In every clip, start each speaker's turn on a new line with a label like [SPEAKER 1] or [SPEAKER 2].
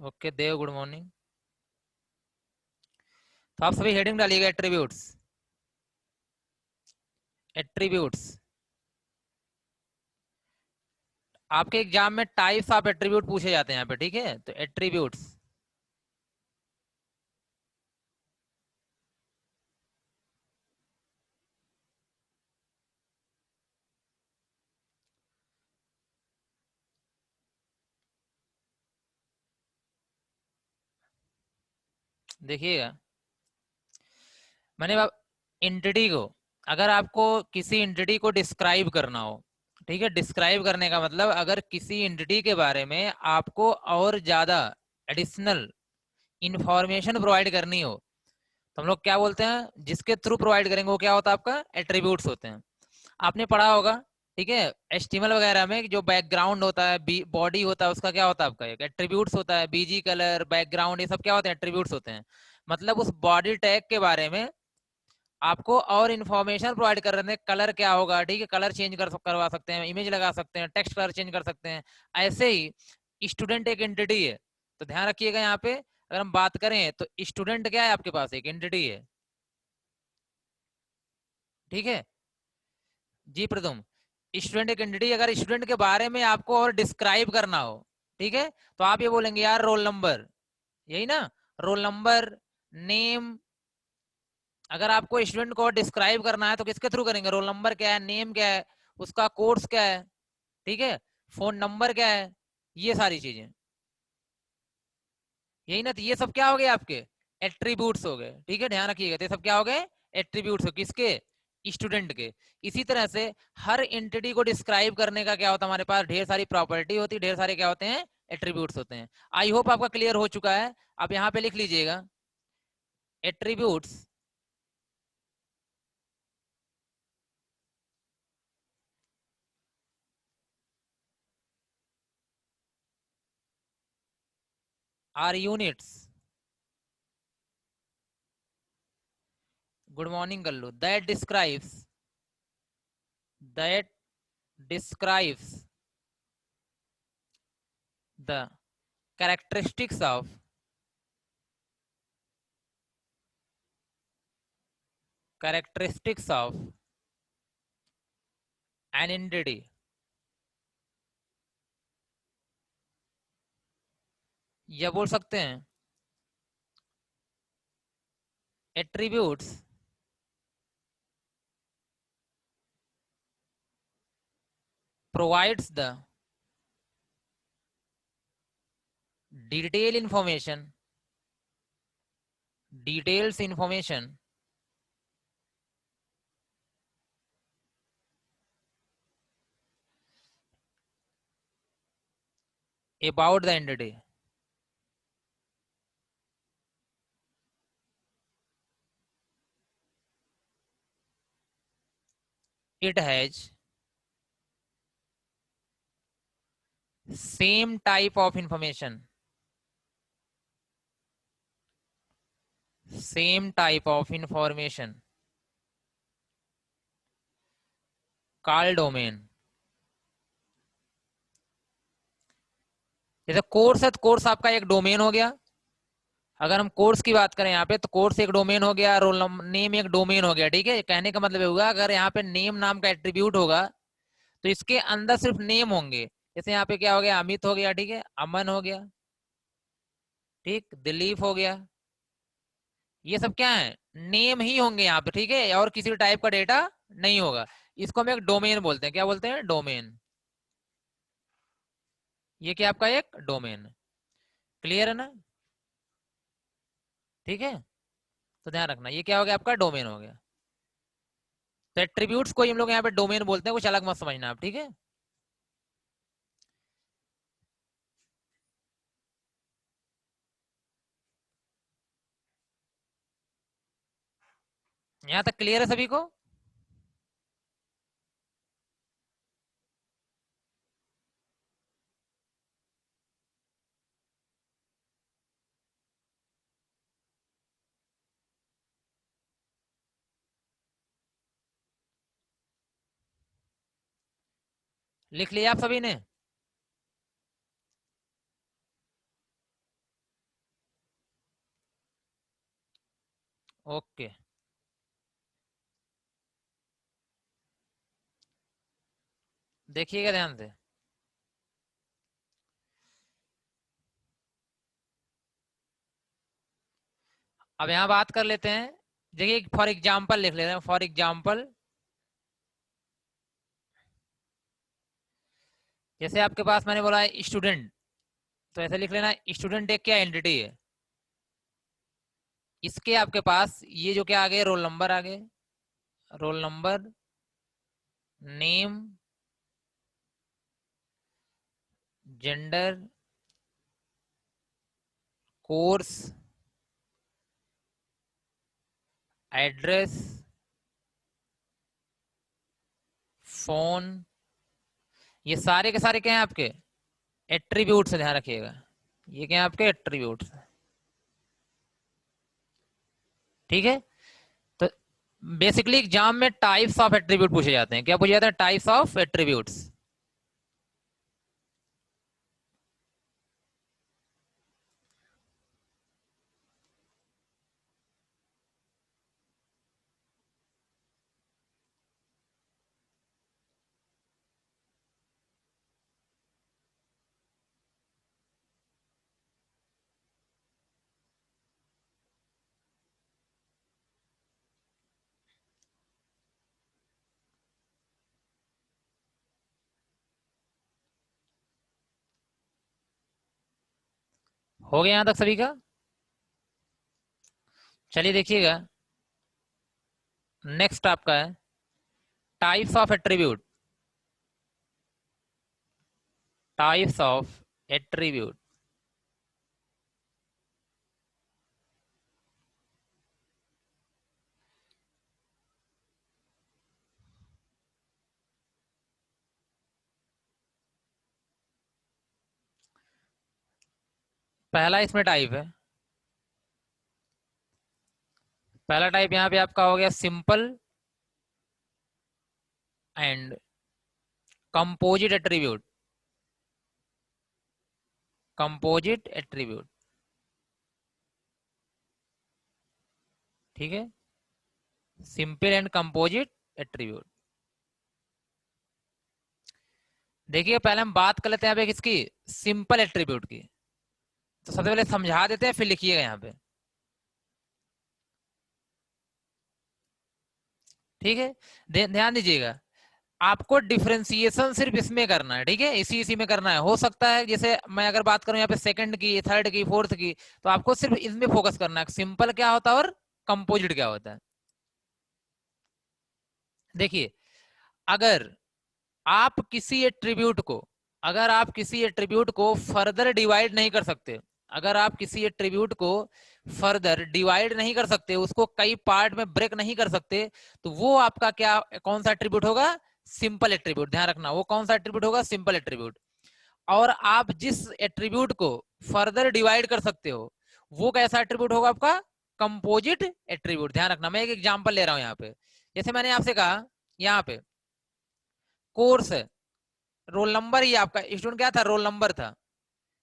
[SPEAKER 1] Okay देव, good morning. तो आप सभी हेडिंग डालिएगा एट्रीब्यूट्स। एट्रीब्यूट्स आपके एग्जाम में टाइप्स ऑफ एट्रीब्यूट पूछे जाते हैं यहाँ पे, ठीक है। तो एट्रीब्यूट्स देखिएगा। मैंने एंटिटी को, अगर आपको किसी एंटिटी को डिस्क्राइब करना हो, ठीक है। डिस्क्राइब करने का मतलब अगर किसी एंटिटी के बारे में आपको और ज्यादा एडिशनल इंफॉर्मेशन प्रोवाइड करनी हो, तो हम लोग क्या बोलते हैं, जिसके थ्रू प्रोवाइड करेंगे वो क्या होता है, आपका एट्रीब्यूट्स होते हैं। आपने पढ़ा होगा, ठीक है। एचटीएमएल वगैरह में जो बैकग्राउंड होता है, बॉडी होता है, उसका क्या होता है, आपका एक एट्रीब्यूट्स होता है। बीजी कलर, बैकग्राउंड, ये सब क्या होते हैं, एट्रीब्यूट्स होते हैं। मतलब उस बॉडी टैग के बारे में आपको और इन्फॉर्मेशन प्रोवाइड कर रहे हैं। कलर क्या होगा, ठीक है, कलर चेंज करवा सकते हैं, इमेज लगा सकते हैं, टेक्स्ट कलर चेंज कर सकते हैं। ऐसे ही स्टूडेंट एक एंटिटी है। तो ध्यान रखिएगा, यहाँ पे अगर हम बात करें तो स्टूडेंट क्या है, आपके पास एक एंटिटी है, ठीक है। जी प्रथम, स्टूडेंट एक एंटिटी। अगर स्टूडेंट के बारे में आपको और डिस्क्राइब करना हो, ठीक है, तो आप ये बोलेंगे यार रोल नंबर, यही ना, रोल नंबर, नेम। अगर आपको स्टूडेंट को डिस्क्राइब करना है तो किसके थ्रू करेंगे, रोल नंबर क्या है, नेम क्या है, उसका कोर्स क्या है, ठीक है, फोन नंबर क्या है, ये सारी चीजें, यही ना। तो ये सब क्या हो गए आपके एट्रीब्यूट्स हो गए, ठीक है। ध्यान रखिएगा, तो ये सब क्या हो गए, एट्रीब्यूट्स हो किसके, स्टूडेंट के। इसी तरह से हर एंटिटी को डिस्क्राइब करने का क्या होता है, हमारे पास ढेर सारी प्रॉपर्टी होती है, ढेर सारे क्या होते हैं, एट्रीब्यूट्स होते हैं। आई होप आपका क्लियर हो चुका है। आप यहाँ पे लिख लीजिएगा, attributes are units, good morning कर लो, that describes the characteristics of characteristics of an entity। या बोल सकते हैं attributes provides the detail information details information about the entity। it has same type of information, same type of information called domain। जैसे course है तो course आपका एक domain हो गया। अगर हम कोर्स की बात करें यहाँ पे, तो कोर्स एक डोमेन हो गया, रोल नेम एक डोमेन हो गया, ठीक है। कहने का मतलब होगा, अगर यहाँ पे नेम नाम का एट्रीब्यूट होगा तो इसके अंदर सिर्फ नेम होंगे। जैसे यहाँ पे क्या हो गया, अमित हो गया, ठीक है, अमन हो गया, ठीक, दिलीप हो गया। ये सब क्या है, नेम ही होंगे यहाँ पे, ठीक है, और किसी टाइप का डेटा नहीं होगा। इसको हम एक डोमेन बोलते हैं। क्या बोलते हैं, डोमेन। ये क्या आपका एक डोमेन। क्लियर है ना, ठीक है। तो ध्यान रखना, ये क्या हो गया, आपका डोमेन हो गया। तो एट्रीब्यूट्स को हम लोग यहाँ पे डोमेन बोलते हैं, कुछ अलग मत समझना आप, ठीक है। यहाँ तक क्लियर है सभी को। लिख लिया आप सभी ने। ओके, देखिएगा ध्यान से। अब यहाँ बात कर लेते हैं, देखिए फॉर एग्जाम्पल लिख लेते हैं, फॉर एग्जाम्पल जैसे आपके पास मैंने बोला है स्टूडेंट, तो ऐसे लिख लेना, स्टूडेंट एक क्या एंटिटी है, इसके आपके पास ये जो क्या आ गए, रोल नंबर आ गए, roll number, name, gender, course, address, phone, ये सारे के सारे क्या हैं आपके एट्रीब्यूट्स, ध्यान रखिएगा, ये क्या है आपके एट्रीब्यूट्स। ठीक है, तो बेसिकली एग्जाम में टाइप्स ऑफ एट्रीब्यूट पूछे जाते हैं, क्या पूछे जाते हैं, टाइप्स ऑफ एट्रीब्यूट्स। हो गया यहां तक सभी का। चलिए देखिएगा, नेक्स्ट आपका है types of attribute, types of attribute. पहला इसमें टाइप है, पहला टाइप यहाँ पे आपका हो गया simple and composite attribute, composite attribute. ठीक है, सिंपल एंड कंपोजिट एट्रीब्यूट। देखिए पहले हम बात कर लेते हैं यहाँ पे किसकी, सिंपल एट्रीब्यूट की। तो सबसे पहले समझा देते हैं, फिर लिखिएगा यहाँ पे। ठीक है, ध्यान दीजिएगा, आपको डिफरेंशिएशन सिर्फ इसमें करना है, ठीक है, इसी इसी में करना है। हो सकता है जैसे मैं अगर बात करूं यहाँ पे सेकंड की, थर्ड की, फोर्थ की, तो आपको सिर्फ इसमें फोकस करना है, सिंपल क्या होता है और कंपोजिट क्या होता है। देखिए, अगर आप किसी एट्रीब्यूट को, अगर आप किसी एट्रीब्यूट को फर्दर डिवाइड नहीं कर सकते, अगर आप किसी एट्रीब्यूट को फर्दर डिवाइड नहीं कर सकते, उसको कई पार्ट में ब्रेक नहीं कर सकते, तो वो आपका क्या, कौन सा एट्रीब्यूट होगा, सिंपल एट्रीब्यूट। ध्यान रखना, वो कौन सा एट्रीब्यूट होगा, सिंपल एट्रीब्यूट। और आप जिस एट्रीब्यूट को फर्दर डिवाइड कर सकते हो, वो कैसा एट्रीब्यूट होगा आपका, कंपोजिट एट्रीब्यूट। ध्यान रखना, मैं एक एग्जांपल ले रहा हूं यहाँ पे, जैसे मैंने आपसे कहा यहाँ पे कोर्स है, रोल नंबर ही आपका स्टूडेंट क्या था, रोल नंबर था।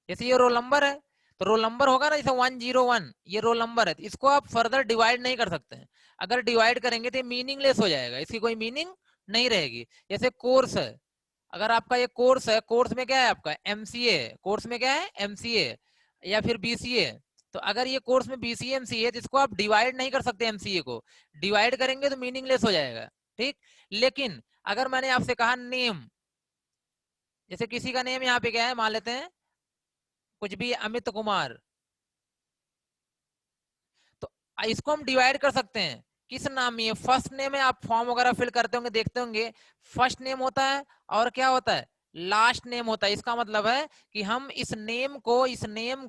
[SPEAKER 1] जैसे ये रोल नंबर है, तो रोल नंबर होगा ना, जैसे 101, ये रोल नंबर है, तो इसको आप फर्दर डिवाइड नहीं कर सकते हैं। अगर डिवाइड करेंगे तो मीनिंगलेस हो जाएगा, इसकी कोई मीनिंग नहीं रहेगी। जैसे कोर्स है, अगर आपका ये कोर्स है, कोर्स में क्या है आपका एमसीए, कोर्स में क्या है एमसीए या फिर बीसीए, तो अगर ये कोर्स में बीसीए एमसीए, तो इसको आप डिवाइड नहीं कर सकते, एमसीए को डिवाइड करेंगे तो मीनिंगलेस हो जाएगा। ठीक, लेकिन अगर मैंने आपसे कहा नेम, जैसे किसी का नेम यहाँ पे क्या है, मान लेते हैं कुछ भी अमित कुमार, तो इसको हम डिवाइड कर सकते हैं किस नाम में, फर्स्ट नेम है, आप फॉर्म वगैरह फिल करते होंगे, देखते होंगे, फर्स्ट नेम होता है और क्या होता है, लास्ट नेम होता है। इसका मतलब है कि हम इस नेम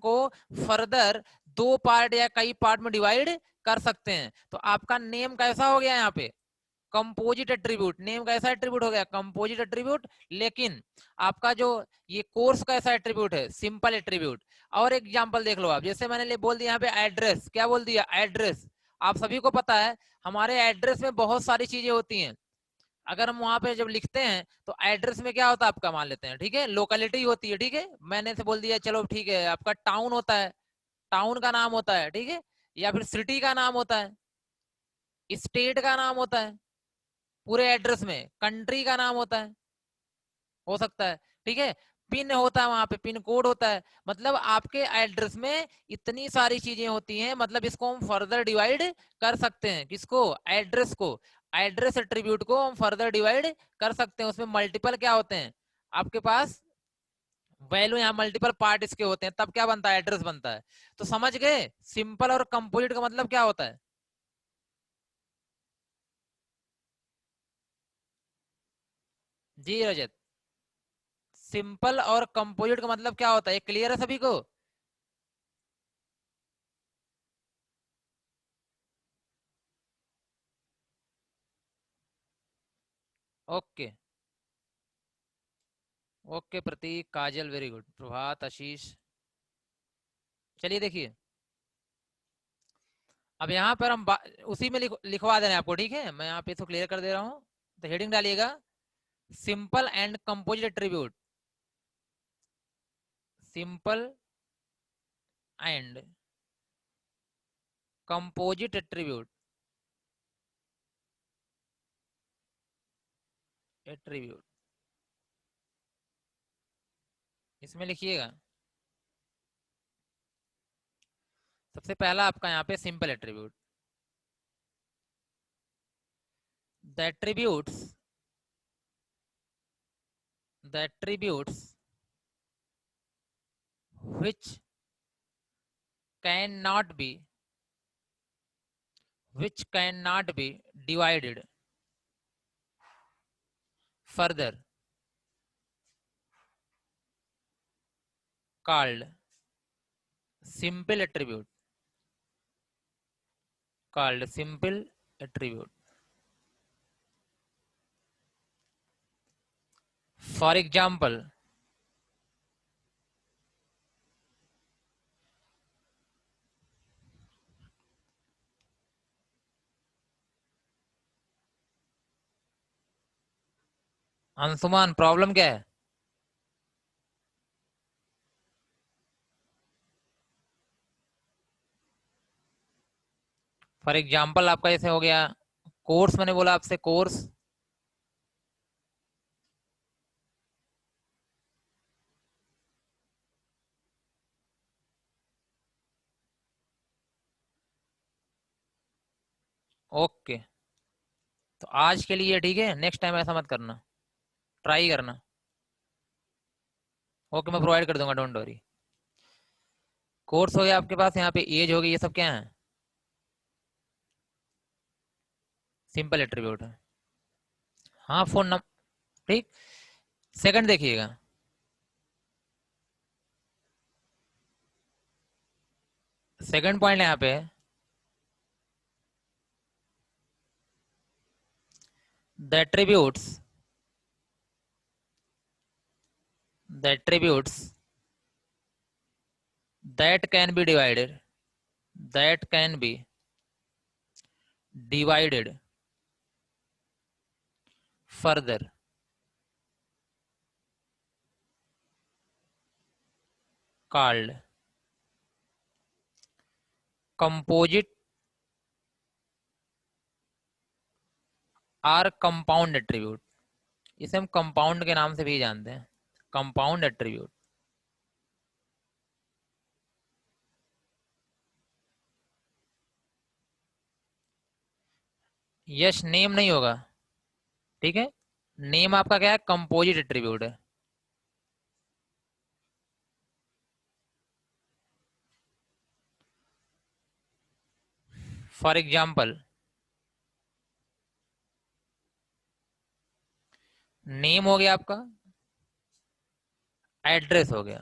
[SPEAKER 1] को फर्दर दो पार्ट या कई पार्ट में डिवाइड कर सकते हैं। तो आपका नेम कैसा हो गया यहाँ पे, कंपोजिट एट्रीब्यूट। नेम का ऐसा एट्रीब्यूट हो गया कंपोजिट एट्रीब्यूट, लेकिन आपका जो ये कोर्स का ऐसा एट्रीब्यूट है, सिंपल एट्रीब्यूट। और एग्जांपल देख लो आप, जैसे मैंने बोल दिया यहाँ पे एड्रेस, क्या बोल दिया, एड्रेस। आप सभी को पता है हमारे एड्रेस में बहुत सारी चीजें होती हैं, अगर हम वहां पे जब लिखते हैं तो एड्रेस में क्या होता है आपका, मान लेते हैं, ठीक है, लोकेलिटी होती है। ठीक है, मैंने से बोल दिया, चलो ठीक है, आपका टाउन होता है, टाउन का नाम होता है, ठीक है, या फिर सिटी का नाम होता है। स्टेट का नाम होता है पूरे एड्रेस में, कंट्री का नाम होता है, हो सकता है, ठीक है, पिन होता है वहां पे, पिन कोड होता है, मतलब आपके एड्रेस में इतनी सारी चीजें होती हैं, मतलब इसको हम फर्दर डिवाइड कर सकते हैं, किसको, एड्रेस को, एड्रेस एट्रीब्यूट को हम फर्दर डिवाइड कर सकते हैं, उसमें मल्टीपल क्या होते हैं आपके पास वैल्यू, यहाँ मल्टीपल पार्ट इसके होते हैं, तब क्या बनता है, एड्रेस बनता है। तो समझ गए सिंपल और कंपोजिट का मतलब क्या होता है। जी रजत, सिंपल और कंपोजिट का मतलब क्या होता है, क्लियर है सभी को। ओके, ओके प्रतीक, काजल, वेरी गुड, प्रभात, आशीष। चलिए देखिए, अब यहाँ पर हम उसी में लिखवा दे रहे हैं आपको, ठीक है, मैं यहाँ पे इसको क्लियर कर दे रहा हूँ। तो हेडिंग डालिएगा, simple and composite attribute, simple and composite attribute, attribute इसमें लिखिएगा। सबसे पहला आपका यहाँ पे simple attribute, the attributes, the attributes which cannot be, which cannot be divided further, called simple attribute, called simple attribute. For example, Anshuman problem क्या है। For example आपका जैसे हो गया कोर्स, मैंने बोला आपसे कोर्स, ओके, तो आज के लिए ठीक है, नेक्स्ट टाइम ऐसा मत करना, ट्राई करना। ओके, मैं प्रोवाइड कर दूंगा, डोंट वरी। कोर्स हो गया आपके पास, यहाँ पे एज हो गई, ये सब क्या है, सिंपल एट्रीब्यूट है। हाँ फोन नंबर, ठीक। सेकंड देखिएगा, सेकंड पॉइंट यहाँ पे, the attributes, the attributes that can be divided, that can be divided further, called composite or compound attribute, इसे हम कंपाउंड के नाम से भी जानते हैं, कंपाउंड एट्रीब्यूट। यस, नेम नहीं होगा, ठीक है, नेम आपका क्या है, कंपोजिट एट्रीब्यूट है। फॉर एग्जाम्पल, नेम हो गया आपका, एड्रेस हो गया,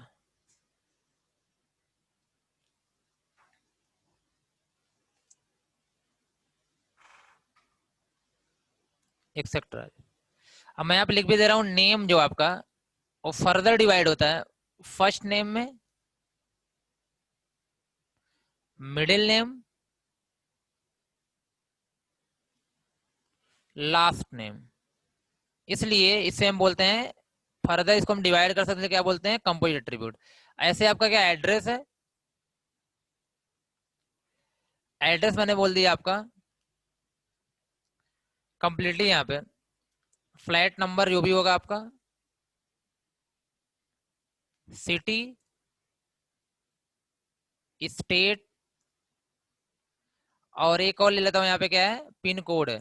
[SPEAKER 1] एक्सेट्रा। अब मैं यहाँ पे लिख भी दे रहा हूँ, नेम जो आपका वो फर्दर डिवाइड होता है, फर्स्ट नेम में, मिडिल नेम, लास्ट नेम, इसलिए इसे हम बोलते हैं, फर्दर इसको हम डिवाइड कर सकते हैं, क्या बोलते हैं, कंपोजिट एट्रीब्यूट। ऐसे आपका क्या एड्रेस है, एड्रेस मैंने बोल दिया आपका कंप्लीटली यहाँ पे फ्लैट नंबर जो भी होगा आपका, सिटी, स्टेट, और एक और ले लेता हूँ यहाँ पे क्या है, पिन कोड है।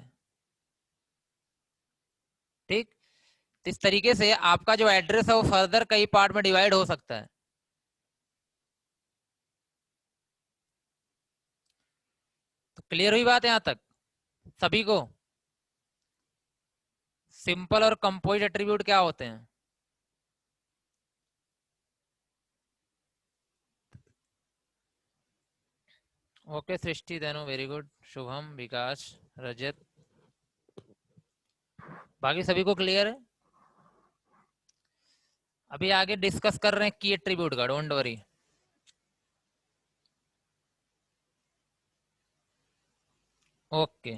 [SPEAKER 1] ठीक, तो इस तरीके से आपका जो एड्रेस है वो फर्दर कई पार्ट में डिवाइड हो सकता है। तो क्लियर हुई बात यहाँ तक सभी को? सिंपल और कंपोजिट एट्रीब्यूट क्या होते हैं? ओके सृष्टि, देनो वेरी गुड, शुभम, विकास, रजत, बाकी सभी को क्लियर है? अभी आगे डिस्कस कर रहे हैं की एट्रीब्यूट का, डोंट वरी। ओके,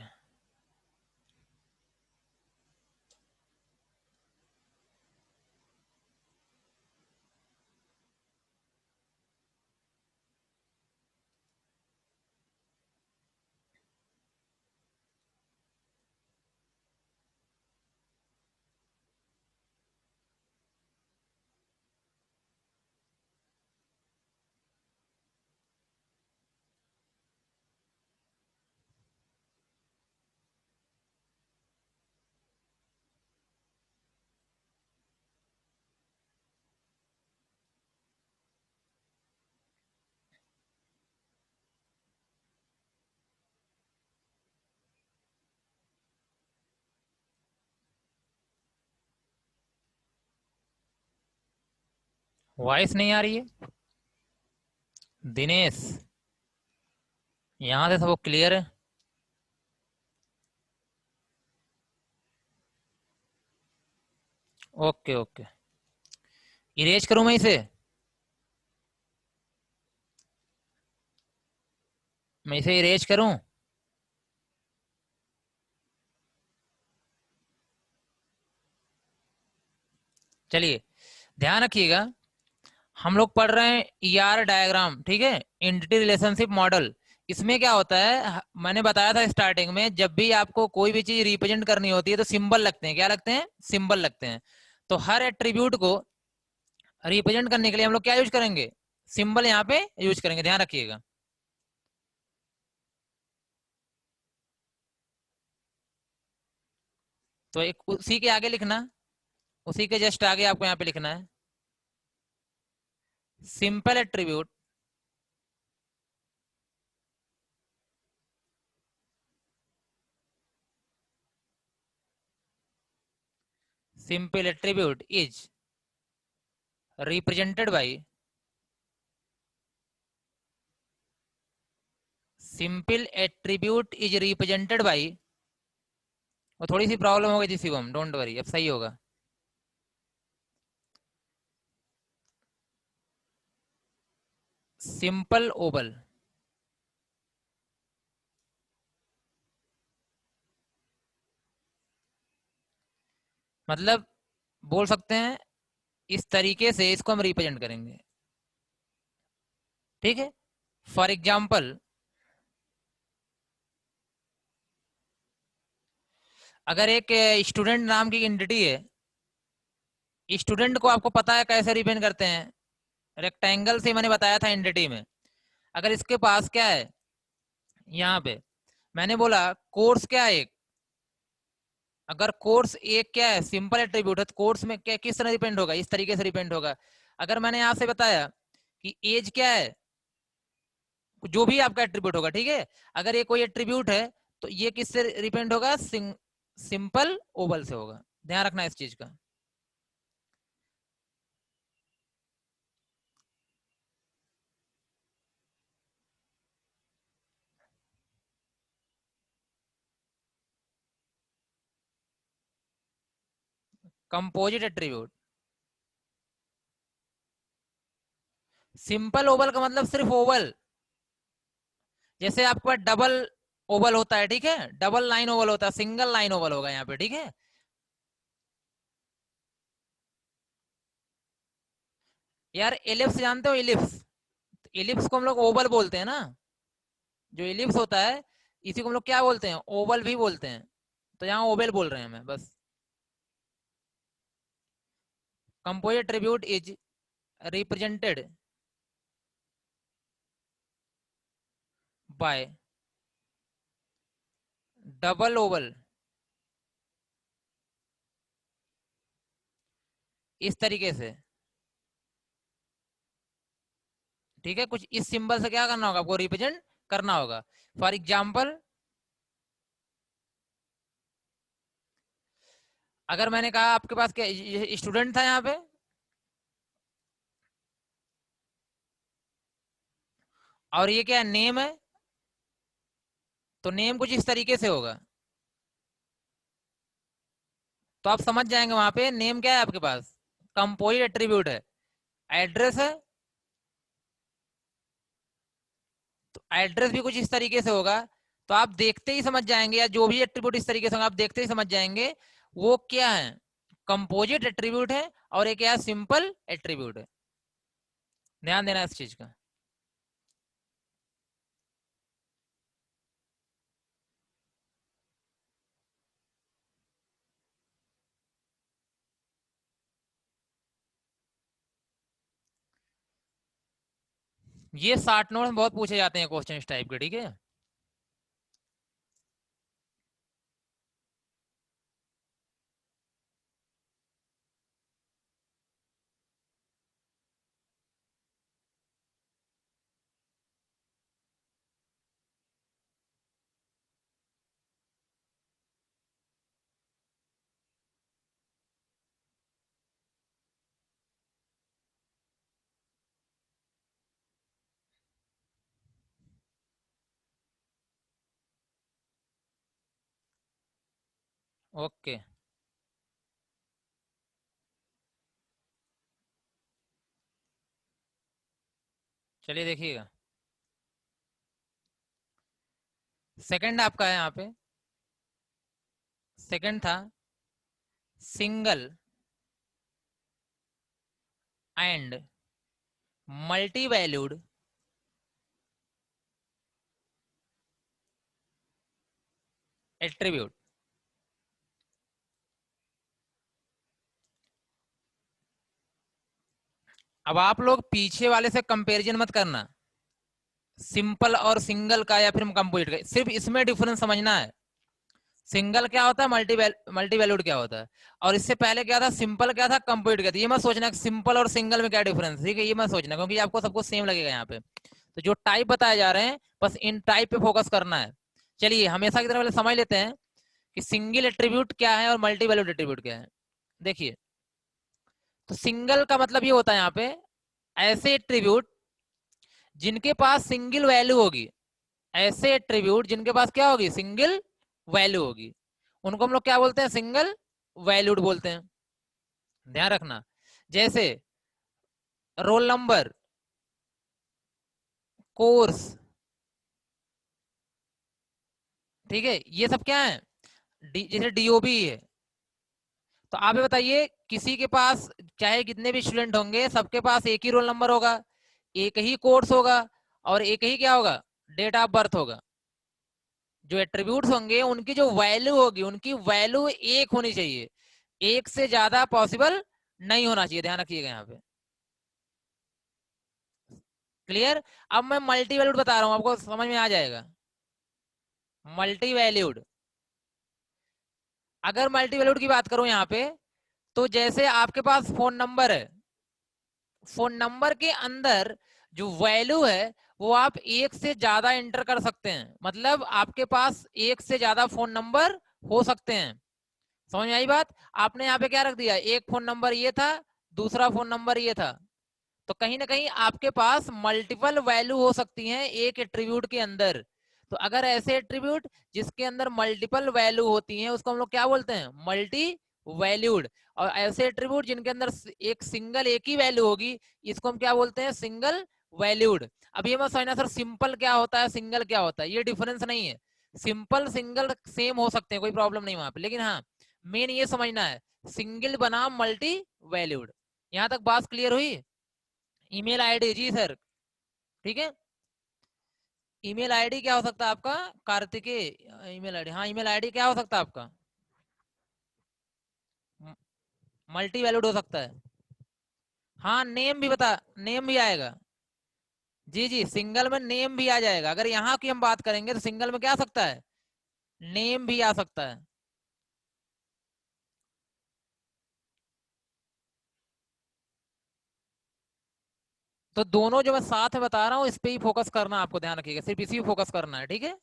[SPEAKER 1] वॉइस नहीं आ रही है दिनेश? यहाँ से सब क्लियर है? ओके ओके, इरेज करूं मैं इसे? मैं इसे इरेज करूं? चलिए, ध्यान रखिएगा, हम लोग पढ़ रहे हैं ईआर डायग्राम, ठीक है, एंटिटी रिलेशनशिप मॉडल। इसमें क्या होता है, मैंने बताया था स्टार्टिंग में, जब भी आपको कोई भी चीज रिप्रेजेंट करनी होती है तो सिंबल लगते हैं। क्या लगते हैं? सिंबल लगते हैं। तो हर एट्रीब्यूट को रिप्रेजेंट करने के लिए हम लोग क्या यूज करेंगे? सिंबल यहाँ पे यूज करेंगे, ध्यान रखिएगा। तो एक उसी के आगे लिखना, उसी के जस्ट आगे आपको यहाँ पे लिखना है simple attribute, simple attribute is represented by, simple attribute is represented by, वो थोड़ी सी प्रॉब्लम हो गई थी शिवम, डोंट वरी, अब सही होगा। सिंपल ओबल, मतलब बोल सकते हैं इस तरीके से इसको हम रिप्रेजेंट करेंगे। ठीक है, फॉर एग्जाम्पल, अगर एक स्टूडेंट नाम की एंटिटी है, स्टूडेंट को आपको पता है कैसे रिप्रेजेंट करते हैं, रेक्टेंगल से मैंने बताया था एंटिटी में। अगर इसके पास क्या है, यहाँ पे मैंने बोला कोर्स क्या है एक, अगर कोर्स एक क्या है, सिंपल एट्रीब्यूट है, तो कोर्स में क्या किस तरह डिपेंड होगा, इस तरीके से डिपेंड होगा। अगर मैंने यहाँ से बताया कि एज क्या है, जो भी आपका एट्रीब्यूट होगा, ठीक है, अगर ये कोई एट्रीब्यूट है तो ये किससे डिपेंड होगा? सिंपल ओवल से होगा, ध्यान रखना इस चीज का। कंपोजिट एट्रीब्यूट, सिंपल ओवल का मतलब सिर्फ ओवल, जैसे आपका डबल ओवल होता है, ठीक है, डबल लाइन ओवल होता है, सिंगल लाइन ओवल होगा यहाँ पे, ठीक है। यार एलिप्स जानते हो? एलिप्स, एलिप्स को हम लोग ओवल बोलते हैं ना, जो एलिप्स होता है इसी को हम लोग क्या बोलते हैं? ओवल भी बोलते हैं। तो यहाँ ओबेल बोल रहे हैं हमें बस। Composite attribute is represented by double Oval, इस तरीके से। ठीक है, कुछ इस सिंबल से क्या करना होगा आपको, रिप्रेजेंट करना होगा। फॉर एग्जाम्पल, अगर मैंने कहा आपके पास क्या स्टूडेंट था यहाँ पे, और ये क्या नेम है, तो नेम कुछ इस तरीके से होगा। तो आप समझ जाएंगे वहां पे नेम क्या है आपके पास, कंपोजिट एट्रीब्यूट है। एड्रेस है, तो एड्रेस भी कुछ इस तरीके से होगा। तो आप देखते ही समझ जाएंगे, या जो भी एट्रीब्यूट इस तरीके से होगा आप देखते ही समझ जाएंगे वो क्या है, कंपोजिट एट्रीब्यूट है, और एक क्या सिंपल एट्रीब्यूट है। ध्यान देना इस चीज का। ये 60 नोट्स बहुत पूछे जाते हैं क्वेश्चन इस टाइप के, ठीक है। ओके, चलिए देखिएगा। सेकंड आपका है यहाँ पे, सेकंड था single and multi valued attribute. अब आप लोग पीछे वाले से कंपैरिजन मत करना, सिंपल और सिंगल का या फिर कंपोजिट का, सिर्फ इसमें डिफरेंस समझना है। सिंगल क्या होता है, मल्टी वैल्यूड क्या होता है, और इससे पहले क्या था, सिंपल क्या था, कंपोजिट क्या था। ये मत सोचना कि सिंपल और सिंगल में क्या डिफरेंस, ठीक है, ये मत सोचना, क्योंकि आपको सबको सेम लगेगा यहाँ पे। तो जो टाइप बताए जा रहे हैं बस इन टाइप पे फोकस करना है। चलिए हमेशा की तरह पहले समझ लेते हैं कि सिंगल एट्रीब्यूट क्या है और मल्टी वैल्यूड एट्रीब्यूट क्या है। देखिए, तो सिंगल का मतलब ये होता है यहाँ पे ऐसे एट्रीब्यूट जिनके पास सिंगल वैल्यू होगी, ऐसे एट्रीब्यूट जिनके पास क्या होगी, सिंगल वैल्यू होगी, उनको हम लोग क्या बोलते हैं, सिंगल वैल्यूड बोलते हैं। ध्यान रखना, जैसे रोल नंबर, कोर्स, ठीक है, ये सब क्या है, जैसे डीओबी है। तो आप ये बताइए, किसी के पास चाहे कितने भी स्टूडेंट होंगे, सबके पास एक ही रोल नंबर होगा, एक ही कोर्स होगा, और एक ही क्या होगा, डेट ऑफ बर्थ होगा। जो एट्रीब्यूट्स होंगे उनकी जो वैल्यू होगी, उनकी वैल्यू एक होनी चाहिए, एक से ज्यादा पॉसिबल नहीं होना चाहिए। ध्यान रखिएगा यहाँ पे, क्लियर। अब मैं मल्टी वैल्यूड बता रहा हूँ, आपको समझ में आ जाएगा। मल्टी वैल्यूड, अगर मल्टी वैल्यूड की बात करूं यहाँ पे, तो जैसे आपके पास फोन नंबर है, फोन नंबर के अंदर जो वैल्यू है वो आप एक से ज्यादा एंटर कर सकते हैं, मतलब आपके पास एक से ज्यादा फोन नंबर हो सकते हैं। समझ में आई बात। आपने यहाँ पे क्या रख दिया, एक फोन नंबर ये था, दूसरा फोन नंबर ये था, तो कहीं ना कहीं आपके पास मल्टीपल वैल्यू हो सकती हैं एक एट्रीब्यूट के अंदर। तो अगर ऐसे एट्रीब्यूट जिसके अंदर मल्टीपल वैल्यू होती हैं उसको हम लोग क्या बोलते हैं, मल्टी वैल्यूड। और ऐसे एट्रीब्यूट जिनके अंदर एक सिंगल एक ही वैल्यू होगी, इसको हम क्या बोलते हैं, सिंगल वैल्यूड। अब ये मत समझना सर सिंपल क्या होता है सिंगल क्या होता है, ये डिफरेंस नहीं है। सिंपल सिंगल सेम हो सकते हैं, कोई प्रॉब्लम नहीं वहां पे, लेकिन हाँ मेन ये समझना है सिंगल बनाम मल्टी वैल्यूड। यहां तक बात क्लियर हुई। ईमेल आईडी, जी सर, ठीक है। ईमेल आईडी क्या हो सकता है आपका, कार्तिकेय ईमेल आईडी, हाँ ईमेल आईडी क्या हो सकता है आपका, मल्टी वैल्यूड हो सकता है। हाँ नेम भी बता, नेम भी आएगा। जी जी, सिंगल में नेम भी आ जाएगा। अगर यहाँ की हम बात करेंगे तो सिंगल में क्या आ सकता है, नेम भी आ सकता है। तो दोनों जो मैं साथ में बता रहा हूँ इस पे ही फोकस करना है आपको, ध्यान रखिएगा, सिर्फ इसी पे फोकस करना है, ठीक है।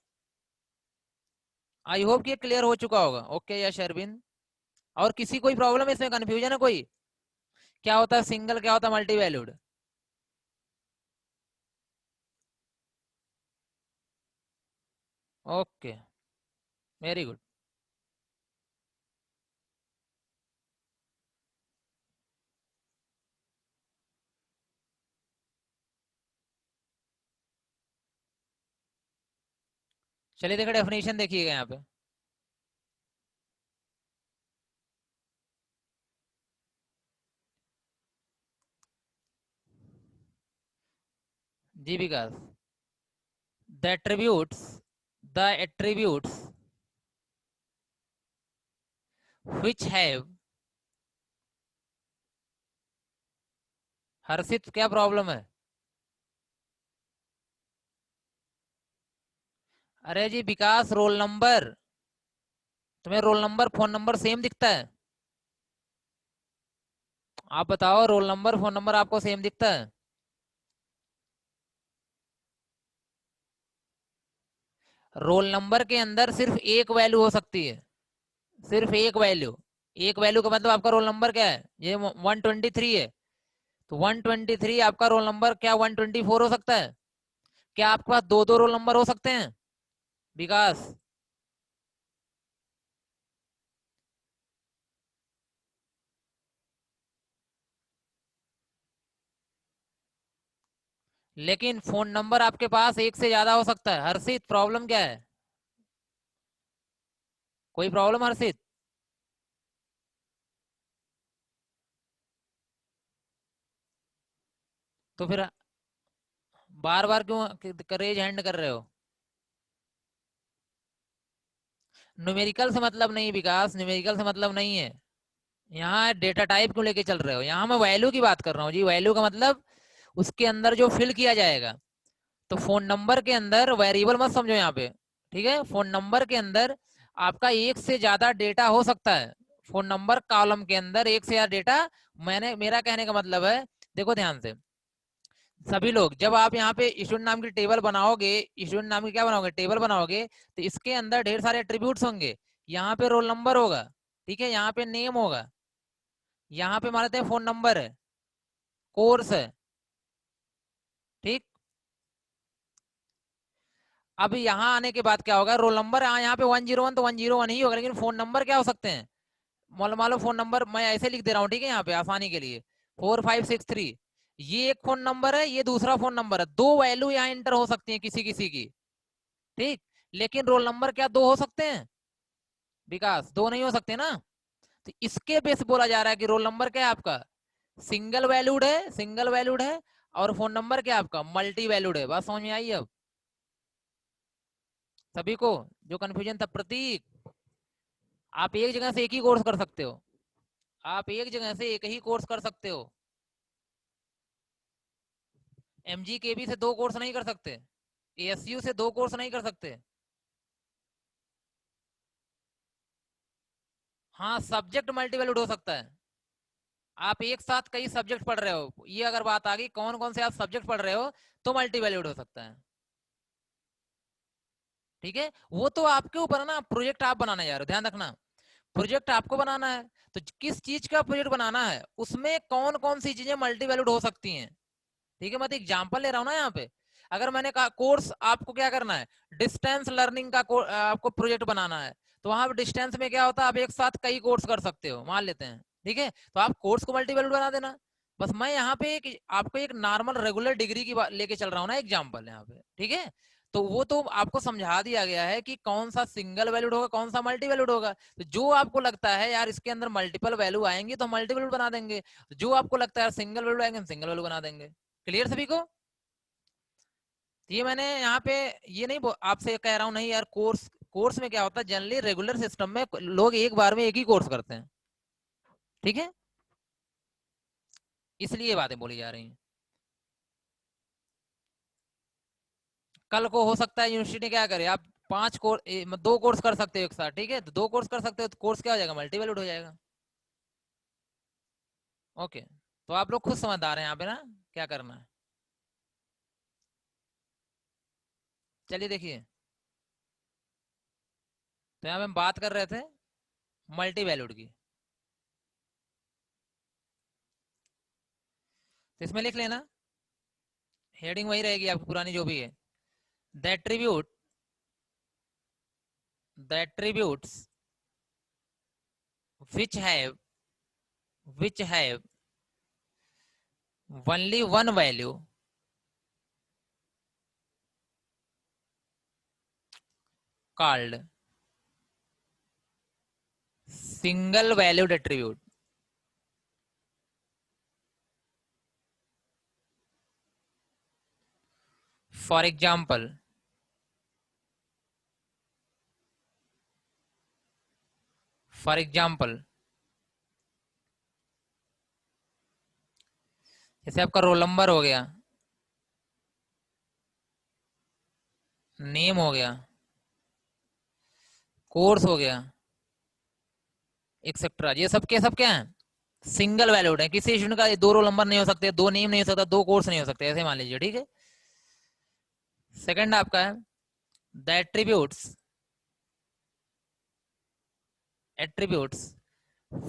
[SPEAKER 1] आई होप कि ये क्लियर हो चुका होगा। ओके यश अरविंद, और किसी कोई प्रॉब्लम है इसमें, कंफ्यूजन है कोई, क्या होता है सिंगल, क्या होता है multi valued? Okay, very good. चलिए देखो डेफिनेशन देखिएगा यहाँ पे। जी Vikas, the attributes, the attributes which have, Harshit क्या प्रॉब्लम है? अरे जी विकास, रोल नंबर, तुम्हें roll number phone number same दिखता है? आप बताओ, रोल नंबर फोन नंबर आपको सेम दिखता है? रोल नंबर के अंदर सिर्फ एक वैल्यू हो सकती है, सिर्फ एक वैल्यू। एक वैल्यू का मतलब आपका रोल नंबर क्या है, ये 123 है, तो 123 आपका रोल नंबर क्या 124 हो सकता है? क्या आपके पास दो दो रोल नंबर हो सकते हैं विकास? लेकिन फोन नंबर आपके पास एक से ज्यादा हो सकता है। हर्षित प्रॉब्लम क्या है, कोई प्रॉब्लम हर्षित? तो फिर बार बार क्यों रेज हैंड कर रहे हो? न्यूमेरिकल से मतलब नहीं विकास, न्यूमेरिकल से मतलब नहीं है। यहाँ डेटा टाइप क्यों लेके चल रहे हो? यहाँ मैं वैल्यू की बात कर रहा हूँ जी। वैल्यू का मतलब उसके अंदर जो फिल किया जाएगा। तो फोन नंबर के अंदर वेरिएबल मत समझो यहाँ पे, ठीक है। फोन नंबर के अंदर आपका एक से ज्यादा डेटा हो सकता है। फोन नंबर कॉलम के अंदर एक से ज्यादा डेटा, मैंने, मेरा कहने का मतलब है, देखो ध्यान से, सभी लोग जब आप यहाँ पे स्टूडेंट नाम की टेबल बनाओगे, स्टूडेंट नाम की क्या बनाओगे, टेबल बनाओगे, तो इसके अंदर ढेर सारे एट्रीब्यूट्स होंगे। यहाँ पे रोल नंबर होगा, ठीक है, यहाँ पे नेम होगा, यहाँ पे मानते हैं फोन नंबर है, कोर्स है, ठीक। अब यहाँ आने के बाद क्या होगा, रोल नंबर यहाँ पे 101 तो 101 ही होगा, लेकिन फोन नंबर क्या हो सकते हैं, मान लो फोन नंबर मैं ऐसे लिख दे रहा हूँ, ठीक है, यहाँ पे आसानी के लिए 4563, ये एक फोन नंबर है, ये दूसरा फोन नंबर है, दो वैल्यू यहाँ इंटर हो सकती है किसी किसी की, ठीक। लेकिन रोल नंबर क्या दो हो सकते हैं विकास? दो नहीं हो सकते ना। तो इसके बेस बोला जा रहा है कि रोल नंबर क्या है आपका, सिंगल वैल्यूड है, सिंगल वैल्यूड है, और फोन नंबर क्या है आपका मल्टी वैल्यूड है। बात समझ में आई अब सभी को? जो कंफ्यूजन था प्रतीक, आप एक जगह से एक ही कोर्स कर सकते हो, आप एक जगह से एक ही कोर्स कर सकते हो। एमजीकेबी से दो कोर्स नहीं कर सकते, एएसयू से दो कोर्स नहीं कर सकते। हाँ सब्जेक्ट मल्टी वैल्यूड हो सकता है। आप एक साथ कई सब्जेक्ट पढ़ रहे हो, ये अगर बात आ गई कौन कौन से आप सब्जेक्ट पढ़ रहे हो, तो मल्टी वैल्यूड हो सकता है, ठीक है। वो तो आपके ऊपर है ना, प्रोजेक्ट आप बनाना यार, ध्यान रखना, प्रोजेक्ट आपको बनाना है। तो किस चीज का प्रोजेक्ट बनाना है, उसमें कौन कौन सी चीजें मल्टी वैल्यूड हो सकती हैं, ठीक है। मैं तो एग्जाम्पल ले रहा हूँ ना यहाँ पे। अगर मैंने कहा कोर्स आपको क्या करना है, डिस्टेंस लर्निंग का आपको प्रोजेक्ट बनाना है, तो वहां पे डिस्टेंस में क्या होता है, आप एक साथ कई कोर्स कर सकते हो, मान लेते हैं, ठीक है। तो आप कोर्स को मल्टी वैल्यूड बना देना। बस मैं यहाँ पे एक आपको एक नॉर्मल रेगुलर डिग्री की लेके चल रहा हूँ ना एग्जाम्पल यहाँ पे, ठीक है। तो वो तो आपको समझा दिया गया है कि कौन सा सिंगल वैल्यूड होगा, कौन सा मल्टी वैल्यूड होगा। तो जो आपको लगता है यार इसके अंदर मल्टीपल वैल्यू आएंगे तो मल्टी वैल्यूड बना देंगे, जो आपको लगता है सिंगल वैल्यूड आएंगे सिंगल वैल्यू बना देंगे। क्लियर सभी को? ये मैंने यहाँ पे ये नहीं आपसे कह रहा हूँ नहीं यार, कोर्स, कोर्स में क्या होता है जनरली रेगुलर सिस्टम में लोग एक बार में एक ही कोर्स करते हैं, ठीक है। इसलिए बातें बोली जा रही हैं। कल को हो सकता है यूनिवर्सिटी क्या करे, आप 2 कोर्स कर सकते हो एक साथ, ठीक है, तो 2 कोर्स कर सकते हो तो कोर्स क्या हो जाएगा, मल्टीवैल्यूड हो जाएगा। ओके, तो आप लोग खुद समझदार हैं यहाँ पे ना, क्या करना है। चलिए देखिए, तो यहाँ पे हम बात कर रहे थे मल्टी वैल्यूड की, तो इसमें लिख लेना, हेडिंग वही रहेगी आपकी पुरानी जो भी है। The attribute the attributes which have only one value called single valued attribute. For example, for example, जैसे आपका रोल नंबर हो गया, नेम हो गया, कोर्स हो गया, एक्सेट्रा, ये सब के सब क्या है, सिंगल वैल्यूड है। किसी स्टूडेंट का 2 रोल नंबर नहीं हो सकते, 2 नेम नहीं हो सकता, 2 कोर्स नहीं हो सकते, ऐसे मान लीजिए, ठीक है। सेकंड आपका है the attributes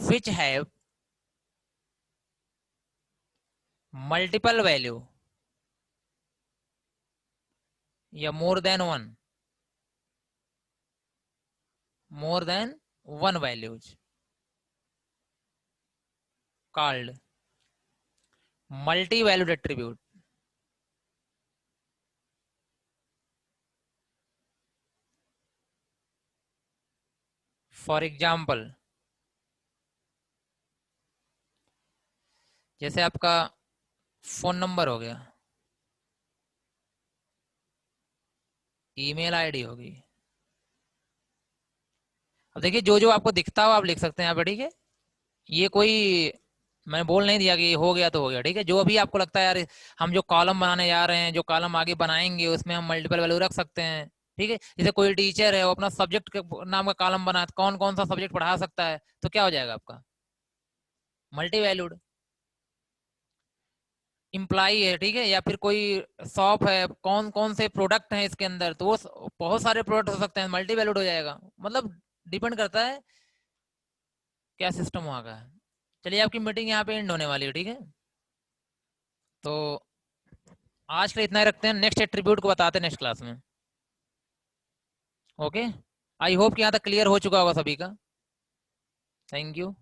[SPEAKER 1] which have multiple value या more than one values called multi valued attribute. For example, जैसे आपका फोन नंबर हो गया, ईमेल आईडी होगी। अब देखिए, जो जो आपको दिखता हो आप लिख सकते हैं यहाँ पे, ठीक है। ये कोई मैंने बोल नहीं दिया कि हो गया तो हो गया, ठीक है। जो अभी आपको लगता है यार, हम जो कॉलम बनाने जा रहे हैं, जो कॉलम आगे बनाएंगे उसमें हम मल्टीपल वैल्यू रख सकते हैं, ठीक है। जैसे कोई टीचर है वो अपना सब्जेक्ट के नाम का कॉलम बनाए, तो कौन कौन सा सब्जेक्ट पढ़ा सकता है, तो क्या हो जाएगा आपका, मल्टी वैल्यूड। इम्प्लाई है, ठीक है, या फिर कोई शॉप है, कौन कौन से प्रोडक्ट हैं इसके अंदर, तो वो बहुत सारे प्रोडक्ट हो सकते हैं, मल्टी वैल्यूड हो जाएगा। मतलब डिपेंड करता है क्या सिस्टम वहाँ का है। चलिए, आपकी मीटिंग यहाँ पे एंड होने वाली है, ठीक है। तो आज के लिए इतना ही रखते हैं, नेक्स्ट एट्रीब्यूट को बताते हैं नेक्स्ट क्लास में। ओके, आई होप कि यहाँ तक क्लियर हो चुका होगा सभी का। Thank you.